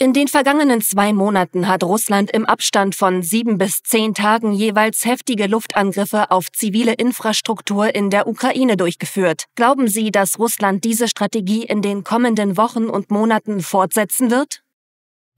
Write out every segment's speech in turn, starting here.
In den vergangenen 2 Monaten hat Russland im Abstand von 7 bis 10 Tagen jeweils heftige Luftangriffe auf zivile Infrastruktur in der Ukraine durchgeführt. Glauben Sie, dass Russland diese Strategie in den kommenden Wochen und Monaten fortsetzen wird?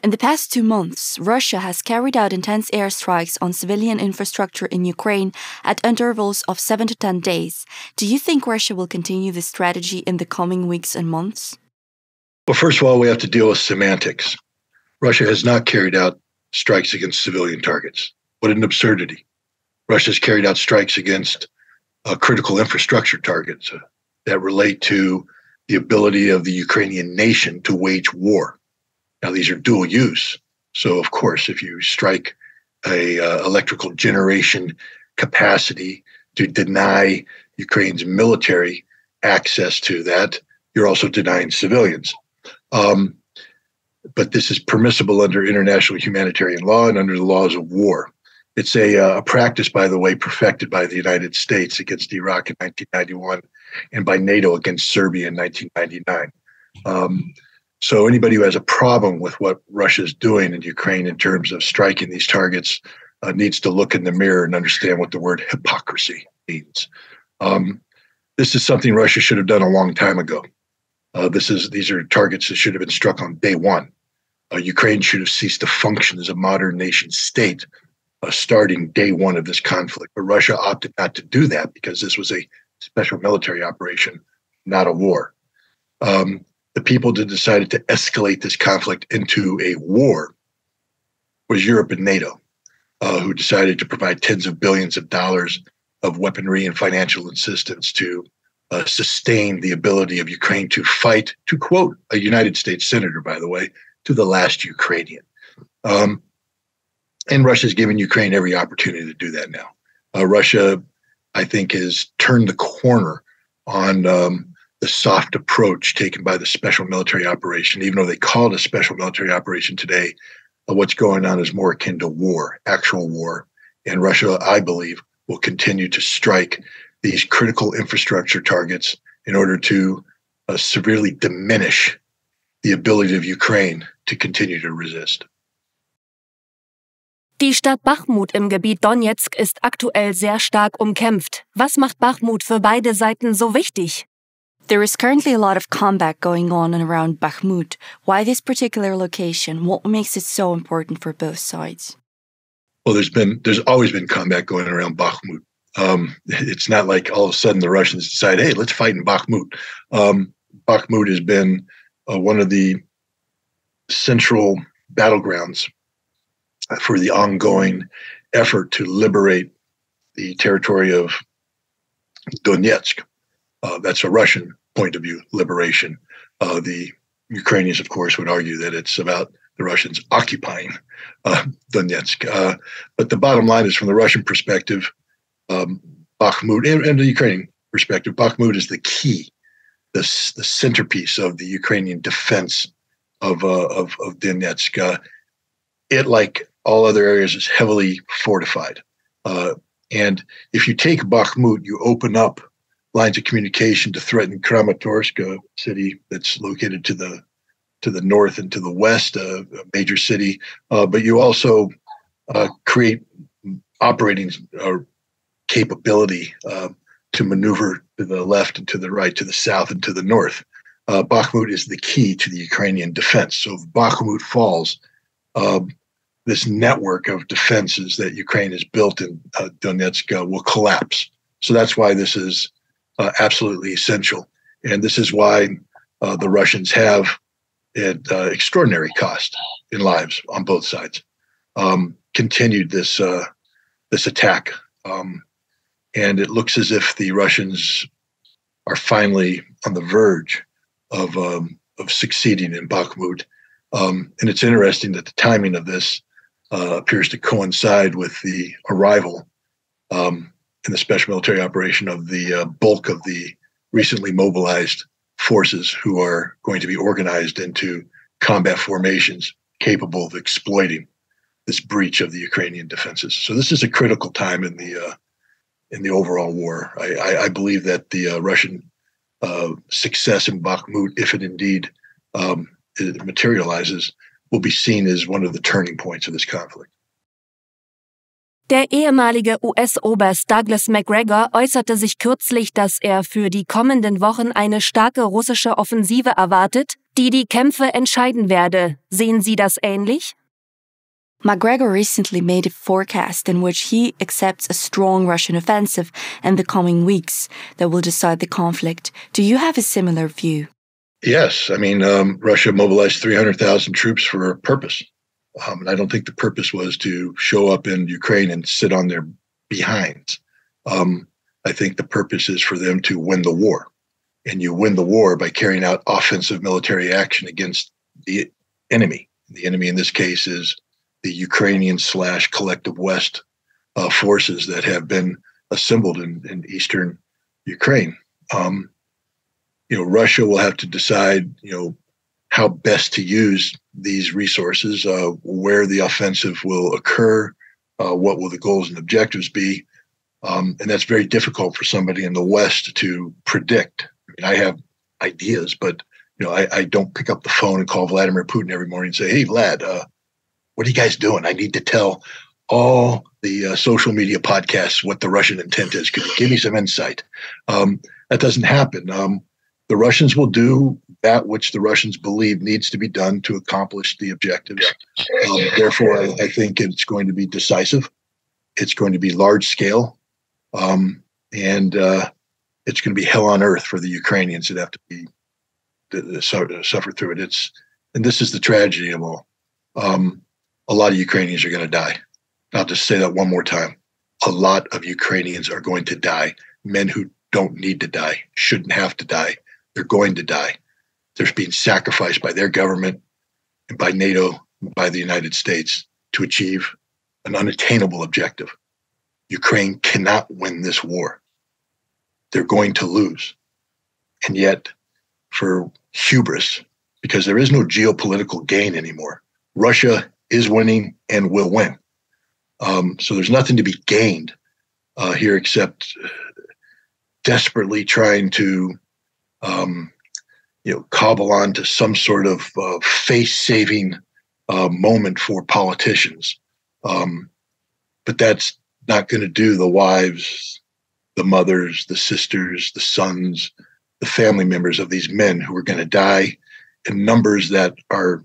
In the past 2 months, Russia has carried out intense airstrikes on civilian infrastructure in Ukraine at intervals of 7 to 10 days. Do you think Russia will continue this strategy in the coming weeks and months? Well, first of all, we have to deal with semantics. Russia has not carried out strikes against civilian targets. What an absurdity. Russia has carried out strikes against critical infrastructure targets that relate to the ability of the Ukrainian nation to wage war. Now, these are dual use. So, of course, if you strike a electrical generation capacity to deny Ukraine's military access to that, you're also denying civilians. But this is permissible under international humanitarian law and under the laws of war. It's a practice, by the way, perfected by the United States against Iraq in 1991 and by NATO against Serbia in 1999. So anybody who has a problem with what Russia is doing in Ukraine in terms of striking these targets needs to look in the mirror and understand what the word hypocrisy means. This is something Russia should have done a long time ago. These are targets that should have been struck on day one. Ukraine should have ceased to function as a modern nation state starting day one of this conflict. But Russia opted not to do that because this was a special military operation, not a war. The people that decided to escalate this conflict into a war was Europe and NATO, who decided to provide tens of billions of dollars of weaponry and financial assistance to sustain the ability of Ukraine to fight, to quote a United States senator, by the way, to the last Ukrainian. And Russia's given Ukraine every opportunity to do that now. Russia, I think, has turned the corner on the soft approach taken by the special military operation. Even though they call it a special military operation today, what's going on is more akin to war, actual war. And Russia, I believe, will continue to strike these critical infrastructure targets in order to severely diminish the ability of Ukraine to continue to resist. Die Stadt Bachmut im Gebiet Donetsk ist aktuell sehr stark umkämpft. Was macht Bachmut für beide Seiten so wichtig? There is currently a lot of combat going on around Bakhmut. Why this particular location? What makes it so important for both sides? Well, there's always been combat going around Bakhmut. It's not like all of a sudden the Russians decide, hey, let's fight in Bakhmut. Bakhmut has been one of the central battlegrounds for the ongoing effort to liberate the territory of Donetsk. That's a Russian point of view, liberation. The Ukrainians, of course, would argue that it's about the Russians occupying Donetsk. But the bottom line is, from the Russian perspective, Bakhmut, and the Ukrainian perspective, Bakhmut is the key, the centerpiece of the Ukrainian defense of Donetsk. It, like all other areas, is heavily fortified. And if you take Bakhmut, you open up lines of communication to threaten Kramatorsk, a city that's located to the north and to the west, a major city. But you also create operating capability to maneuver to the left and to the right, to the south and to the north. Bakhmut is the key to the Ukrainian defense. So if Bakhmut falls, this network of defenses that Ukraine has built in Donetsk will collapse. So that's why this is absolutely essential. And this is why the Russians have, at extraordinary cost in lives on both sides, continued this attack. And it looks as if the Russians are finally on the verge of succeeding in Bakhmut. And it's interesting that the timing of this appears to coincide with the arrival in the special military operation of the bulk of the recently mobilized forces who are going to be organized into combat formations capable of exploiting this breach of the Ukrainian defenses. So this is a critical time in the overall war. I believe that the Russian success in Bakhmut, if it indeed it materializes, will be seen as one of the turning points of this conflict. Der ehemalige US-Oberst Douglas Macgregor äußerte sich kürzlich, dass er für die kommenden Wochen eine starke russische Offensive erwartet, die die Kämpfe entscheiden werde. Sehen Sie das ähnlich? Macgregor recently made a forecast in which he accepts a strong Russian offensive in the coming weeks that will decide the conflict. Do you have a similar view? Yes. I mean, Russia mobilized 300,000 troops for a purpose. And I don't think the purpose was to show up in Ukraine and sit on their behinds. I think the purpose is for them to win the war. And you win the war by carrying out offensive military action against the enemy. The enemy in this case is the Ukrainian/collective West forces that have been assembled in eastern Ukraine. Russia will have to decide, how best to use these resources, where the offensive will occur, what will the goals and objectives be. And that's very difficult for somebody in the West to predict. I have ideas, but I don't pick up the phone and call Vladimir Putin every morning and say, "Hey, Vlad, what are you guys doing? I need to tell all the social media podcasts what the Russian intent is. Could you give me some insight?" That doesn't happen. The Russians will do that which the Russians believe needs to be done to accomplish the objectives. Therefore, I think it's going to be decisive. It's going to be large scale. And it's going to be hell on earth for the Ukrainians that have to suffer through it. And this is the tragedy of all. A lot of Ukrainians are going to die. I'll just say that one more time. A lot of Ukrainians are going to die. Men who don't need to die, shouldn't have to die. They're going to die. They're being sacrificed by their government and by NATO, and by the United States to achieve an unattainable objective. Ukraine cannot win this war. They're going to lose. And yet, for hubris, because there is no geopolitical gain anymore, Russia is winning and will win. So there's nothing to be gained here except desperately trying to cobble on to some sort of face-saving moment for politicians. But that's not going to do the wives, the mothers, the sisters, the sons, the family members of these men who are going to die in numbers that are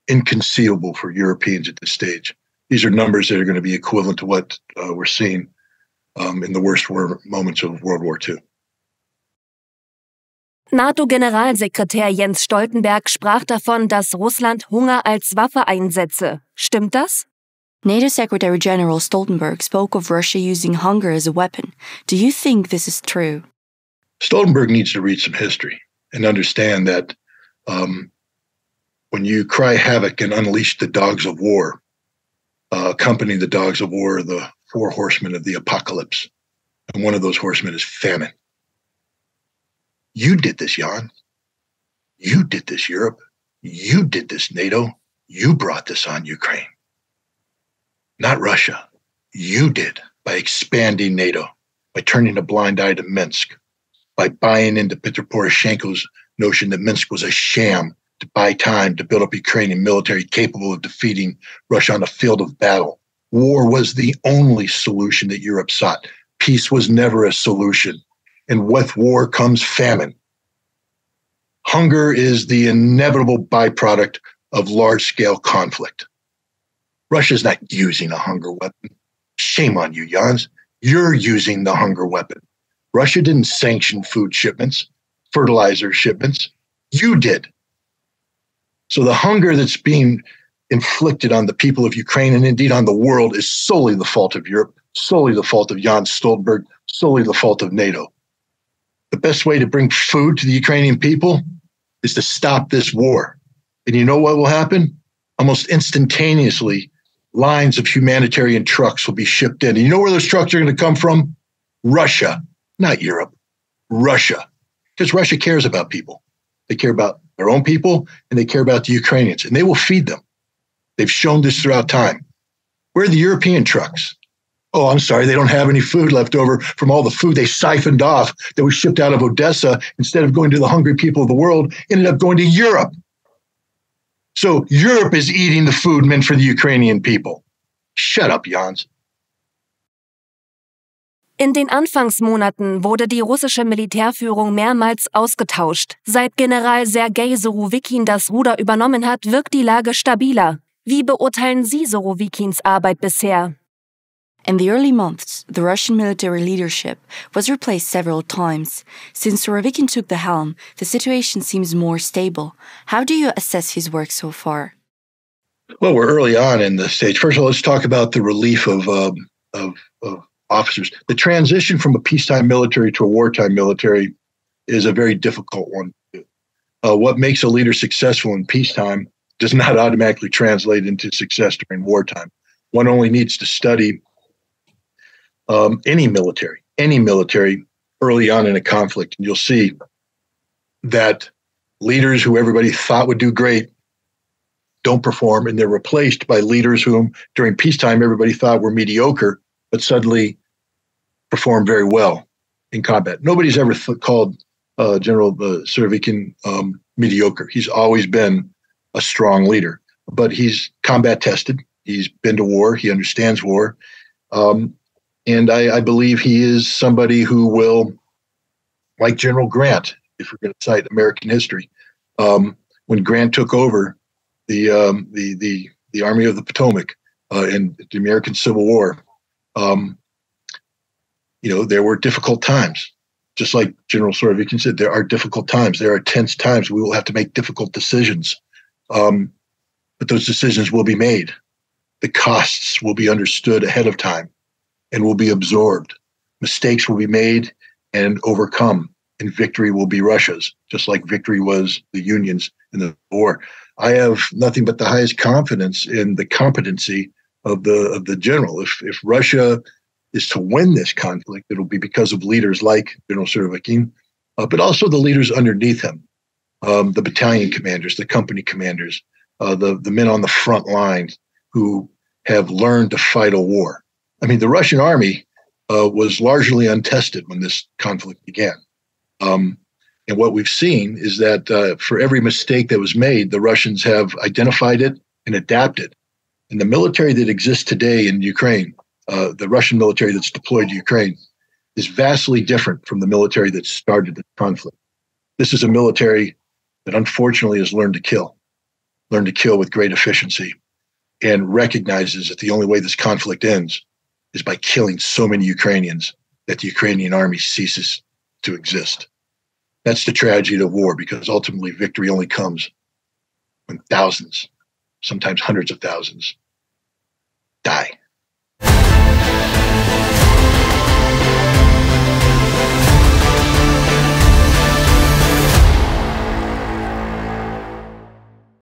inconceivable for Europeans at this stage. These are numbers that are going to be equivalent to what we're seeing in the worst moments of World War II. NATO-Generalsekretär Jens Stoltenberg sprach davon, dass Russland Hunger als Waffe einsetze. Stimmt das? NATO Secretary General Stoltenberg spoke of Russia using hunger as a weapon. Do you think this is true? Stoltenberg needs to read some history and understand that when you cry havoc and unleash the dogs of war, accompany the dogs of war, the four horsemen of the apocalypse, and one of those horsemen is famine. You did this, Jan. You did this, Europe. You did this, NATO. You brought this on Ukraine. Not Russia. You did, by expanding NATO, by turning a blind eye to Minsk, by buying into Petro Poroshenko's notion that Minsk was a sham to buy time to build up Ukrainian military capable of defeating Russia on a field of battle. War was the only solution that Europe sought. Peace was never a solution. And with war comes famine. Hunger is the inevitable byproduct of large-scale conflict. Russia's not using a hunger weapon. Shame on you, Jans. You're using the hunger weapon. Russia didn't sanction food shipments, fertilizer shipments. You did. So the hunger that's being inflicted on the people of Ukraine and indeed on the world is solely the fault of Europe, solely the fault of Jens Stoltenberg, solely the fault of NATO. The best way to bring food to the Ukrainian people is to stop this war. And you know what will happen? Almost instantaneously, lines of humanitarian trucks will be shipped in. And you know where those trucks are going to come from? Russia, not Europe. Russia. Because Russia cares about people. They care about their own people, and they care about the Ukrainians, and they will feed them. They've shown this throughout time. Where are the European trucks? Oh, I'm sorry, they don't have any food left over from all the food they siphoned off that was shipped out of Odessa instead of going to the hungry people of the world, ended up going to Europe. So Europe is eating the food meant for the Ukrainian people. Shut up, Jans. In den Anfangsmonaten wurde die russische Militärführung mehrmals ausgetauscht. Seit General Sergei Surowikin das Ruder übernommen hat, wirkt die Lage stabiler. Wie beurteilen Sie Surowikins Arbeit bisher? In the early months, the Russian military leadership was replaced several times. Since Surowikin took the helm, the situation seems more stable. How do you assess his work so far? Well, we're early on in the stage. First of all, let's talk about the relief of officers. The transition from a peacetime military to a wartime military is a very difficult one to do. What makes a leader successful in peacetime does not automatically translate into success during wartime. One only needs to study any military early on in a conflict, and you'll see that leaders who everybody thought would do great don't perform, and they're replaced by leaders whom during peacetime everybody thought were mediocre, but suddenly perform very well in combat. Nobody's ever called General Surowikin mediocre. He's always been a strong leader, but he's combat tested. He's been to war. He understands war. And I believe he is somebody who will, like General Grant, if we're going to cite American history, when Grant took over the Army of the Potomac in the American Civil War, there were difficult times. Just like General Surowikin said, there are difficult times. There are tense times. We will have to make difficult decisions. But those decisions will be made. The costs will be understood ahead of time and will be absorbed. Mistakes will be made and overcome, and victory will be Russia's, just like victory was the Union's in the war. I have nothing but the highest confidence in the competency of the general. If Russia is to win this conflict, it'll be because of leaders like General Surowikin, but also the leaders underneath him, the battalion commanders, the company commanders, the men on the front line who have learned to fight a war. I mean, the Russian army was largely untested when this conflict began. And what we've seen is that for every mistake that was made, the Russians have identified it and adapted. And the military that exists today in Ukraine, the Russian military that's deployed to Ukraine, is vastly different from the military that started the conflict. This is a military that unfortunately has learned to kill with great efficiency, and recognizes that the only way this conflict ends is by killing so many Ukrainians that the Ukrainian army ceases to exist. That's the tragedy of war, because ultimately victory only comes when thousands, sometimes hundreds of thousands, die.